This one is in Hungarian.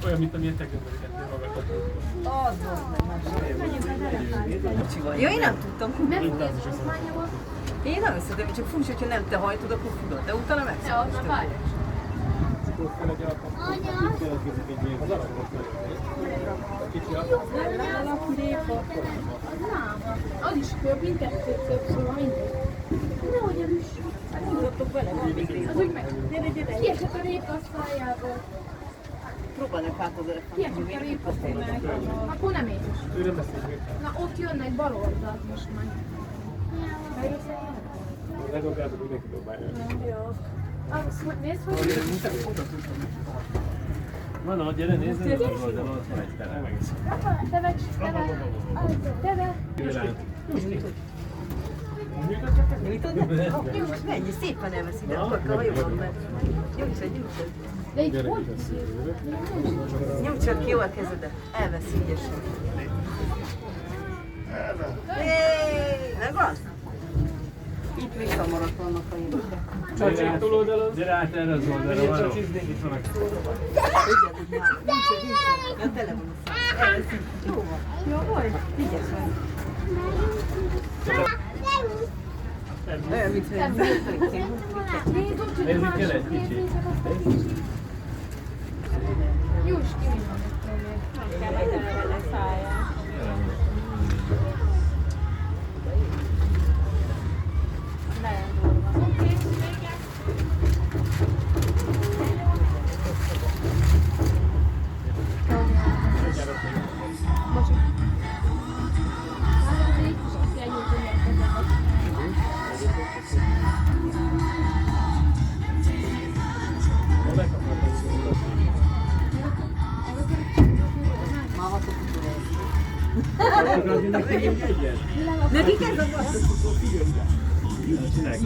Olyan, mint amilyen tegnapban magatok. Az volt. Ja, én nem tudtam. Én nem összedem, csak fújsz, hogyha nem te hajtod, akkor fudod, de utána megszabadsz. Az is több, mint több, szóval mindegy. Nehogy el is. Húzottok vele, van még rész. Az úgy meg. Kiesett a répa a szájából. Próbálnak hát az Kiesett a répa szájából. Akkor nem éhes. Ő nem beszél. Na ott jönnek bal oldalt most majd. Ledobjátok, mindenki dobálja. Nézd, hogy Na, gyere, nézd meg az oldalon, ott van egy tele, megesz. teve. Mennyi szépen elveszi, de akarka hajóban, mert gyújtsad. De itt hogy? Nyújtsad ki jól a kezedet, elveszi ügyesen. Megvan? Itt visszamaradt vannak a jövők. Gyere túloldalon. Gyere át erre az oldalra, van. Itt van a Ja, tele van a szám. Elveszi. Jó van. Jó vagy? Vigyázz meg. Olyan, mint hogy Nézzük, gyere egy kicsit. Jó is ki nem kell megelni a száját. Nekik ez a Csinálj.